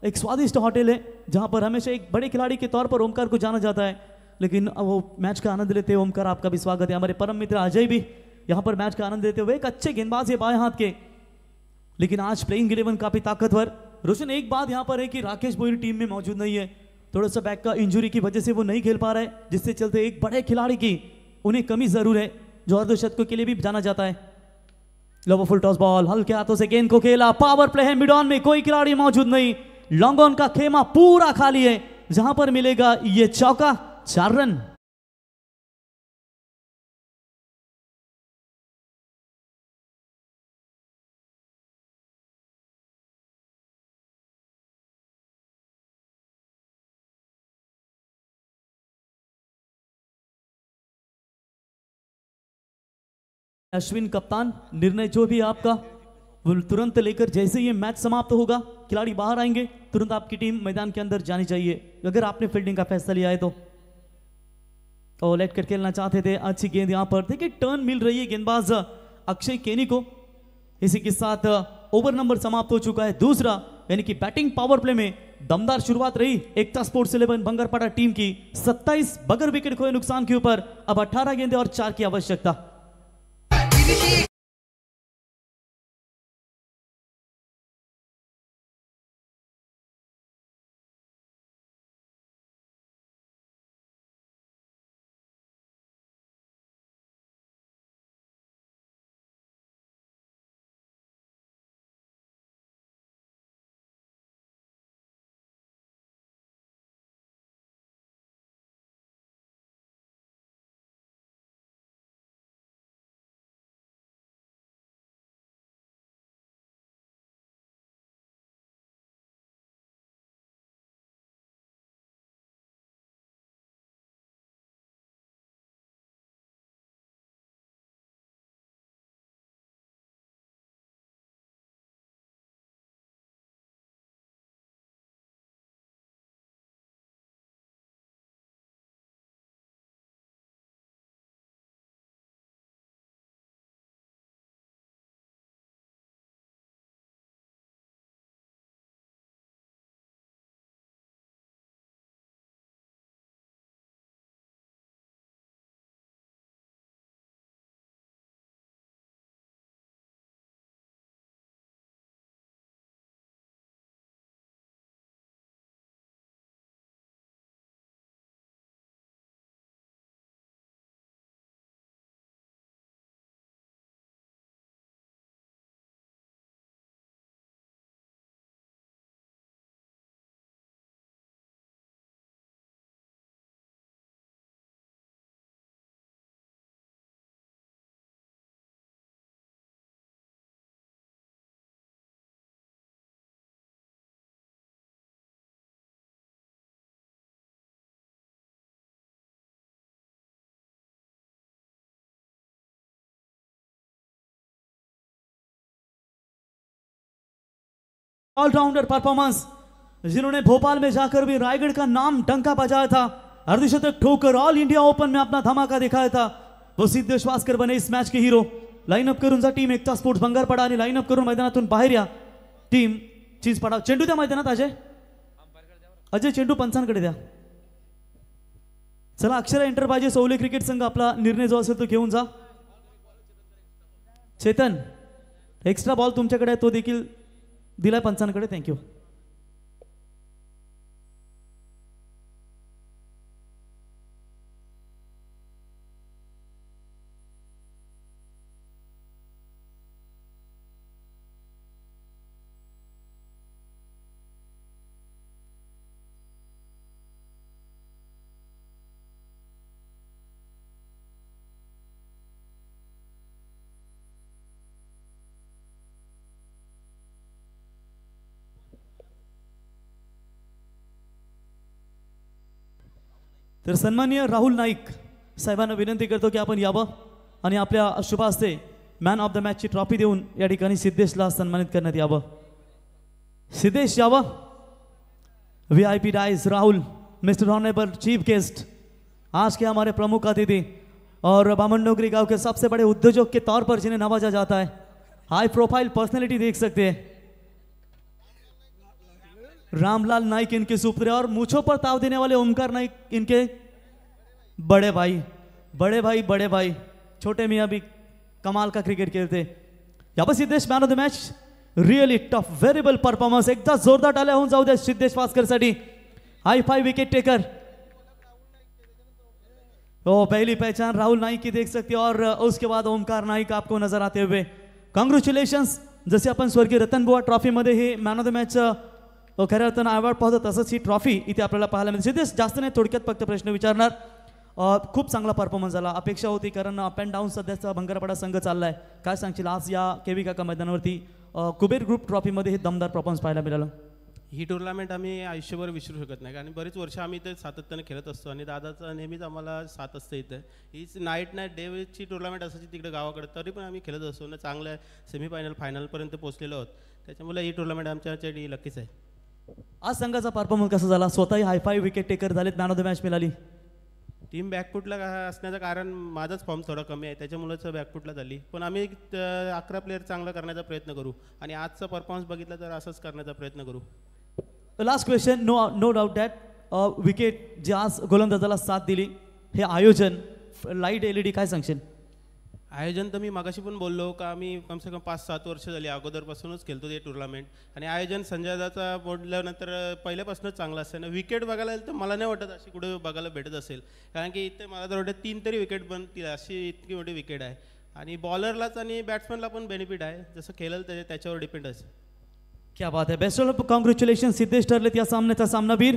एक स्वादिष्ट होटल है जहाँ पर हमेशा एक बड़े खिलाड़ी के तौर पर ओमकार को जाना जाता है, लेकिन वो मैच का आनंद लेते हुए ओमकार आपका भी स्वागत है। हमारे परम मित्र अजय भी यहाँ पर मैच का आनंद लेते हुए, एक अच्छे गेंदबाज है बाएं हाथ के, लेकिन आज प्लेइंग 11 काफी ताकतवर। रोशन, एक बात यहाँ पर है कि राकेश बोरी टीम में मौजूद नहीं है, थोड़ा सा बैक का इंजुरी की वजह से वो नहीं खेल पा रहा है, जिससे चलते एक बड़े खिलाड़ी की उन्हें कमी जरूर है जो अर्धशतकों के लिए भी जाना जाता है। लो फुल टॉस बॉल, हल्के हाथों से गेंद को खेला, पावर प्ले है, मिड ऑन में कोई खिलाड़ी मौजूद नहीं, लॉन्ग ऑन का खेमा पूरा खाली है, जहां पर मिलेगा ये चौका, 4 रन। अश्विन कप्तान, निर्णय जो भी आपका वो तुरंत लेकर, जैसे ये मैच समाप्त होगा खिलाड़ी बाहर आएंगे, तुरंत आपकी टीम मैदान के अंदर जानी चाहिए अगर आपने फील्डिंग का फैसला लिया है तो लेट कर खेलना चाहते थे। अच्छी गेंद यहाँ पर देखिए, टर्न मिल रही है गेंदबाज अक्षय केनी को। इसी के साथ ओवर नंबर समाप्त हो चुका है दूसरा, यानी कि बैटिंग पावर प्ले में दमदार शुरुआत रही एकता स्पोर्ट्स 11 बंगरपाड़ा टीम की। 27 बगैर विकेट खोए नुकसान के ऊपर अब 18 गेंदें और 4 की आवश्यकता। ऑलराउंडर परफॉर्मेंस, जिन्होंने भोपाल में जाकर भी रायगढ़ का नाम डंका बजाया था, अर्धशतक ठोकर ऑल इंडिया ओपन में अपना धमाका दिखाया था, वो सिद्धेश वास्कर बने इस मैच के हीरो। लाईनअप करून जा टीम एकता स्पोर्ट्स बंगारपाडा आणि लाईनअप करून मैदानातून बाहेर या टीम चिंचपाडा। चेंडू द्या मैदानात अजय चेंडू पंचांकडे द्या। चला अक्षरा एंटरप्राइजेस ओवले क्रिकेट संघ आपला निर्णय जो असेल तो घेऊन जा। चेतन, एक्स्ट्रा बॉल तुमच्याकडे आहे, तो देखील दिलाय पंचांकडे, थँक्यू। तर सन्माननीय राहुल नाईक साहेबांना विनंती करतो की आपण यावं आणि आपल्या शुभ हस्ते मॅन ऑफ द मॅचची ट्रॉफी देऊन या ठिकाणी सिद्धेशला सन्मानित करण्यात यावं। सिद्धेश यावं। VIP dais Rahul, mister honourable chief guest, आज के हमारे प्रमुख अतिथि और बामन डोगरी गांव के सबसे बड़े उद्योजक के तौर पर जिन्हें नवाजा जाता है, हाई प्रोफाइल पर्सनैलिटी देख सकते हैं, रामलाल नाइक इनके सुपुत्र और मूछों पर ताव देने वाले ओमकार नाइक इनके बड़े भाई। बड़े भाई छोटे मियाँ भी कमाल का क्रिकेट खेलते। यहाँ पर Siddhesh man of the match, really tough variable performance, एकदा जोरदार टाळ्या होऊन जाऊ द्या सिद्धेश वास्करसाठी, हाई फाई विकेट टेकर। ओ पहली पहचान राहुल नाईक की देख सकते हो और उसके बाद ओमकार नाईक आपको नजर आते हुए। कॉन्ग्रॅच्युलेशन्स। जसे आपण स्वर्गीय रतनबुवा ट्रॉफीमध्ये हे मॅन ऑफ द मॅच खऱ्या अर्थानं अवॉर्ड पाहतो, तसंच ही ट्रॉफी इथे आपल्याला पाहायला मिळते। सिद्धेश जास्त नाही, थोडक्यात फक्त प्रश्न विचारणार। खूप चांगला परफॉर्मन्स झाला, अपेक्षा होती, कारण अप अँड डाऊन सध्याचा भंगारपाडा संघ चाललाय, काय सांगशील आज या केवी काका मैदानावरती कुबेर ग्रुप ट्रॉफीमध्ये हे दमदार परफॉर्मन्स पाहायला मिळालं? ही टुर्नामेंट आम्ही आयुष्यभर विसरू शकत नाही, कारण बरीच वर्ष आम्ही इथे सातत्याने खेळत असतो आणि दादाचं नेहमीच आम्हाला साथ असते इथे। हीच नाईट डेची टुर्नामेंट असायची तिकडे गावाकडे, तरी पण आम्ही खेळत असतो ना, चांगल्या सेमीफायनल फायनलपर्यंत पोहोचलेलो आहोत, त्याच्यामुळे ही टुर्नामेंट आमच्यासाठी लकीच आहे। आज संघाचा परफॉर्मन्स कसा झाला? स्वतःही हायफाय विकेट टेकर झालेत, मॅन ऑफ द मॅच मिळाली। टीम बॅकफुटला असण्याचं कारण माझाच फॉर्म थोडा कमी आहे, त्याच्यामुळेच बॅकफुटला झाली, पण आम्ही 11 प्लेयर चांगला करण्याचा प्रयत्न करू आणि आजचा परफॉर्मन्स बघितला तर असंच करण्याचा प्रयत्न करू। Last question, no doubt that wicket जे आज गोलंदाजाला साथ दिली, हे आयोजन लाईट LED काय सांगशील? आयोजन तर मी मगाशी पण बोललो का आम्ही कमसे कम 5-7 वर्ष झाली अगोदरपासूनच खेळतो ते टुर्नामेंट, आणि आयोजन संजयदाचा बोलल्यानंतर पहिल्यापासूनच चांगलं असतं ना। विकेट बघायला येईल तर मला नाही वाटत अशी कुठे बघायला भेटत असेल, कारण की इथे मला तर वाटतं 3 तरी विकेट बनतील, अशी इतकी मोठी विकेट आहे, आणि बॉलरलाच आणि बॅट्समॅनला पण बेनिफिट आहे, जसं खेळेल त्याच्यावर डिपेंड असेल। क्या बात है, बेस्ट ऑफ कॉन्ग्रॅच्युलेशन सिद्धेश ठरलेत या सामन्याचा सामनावीर।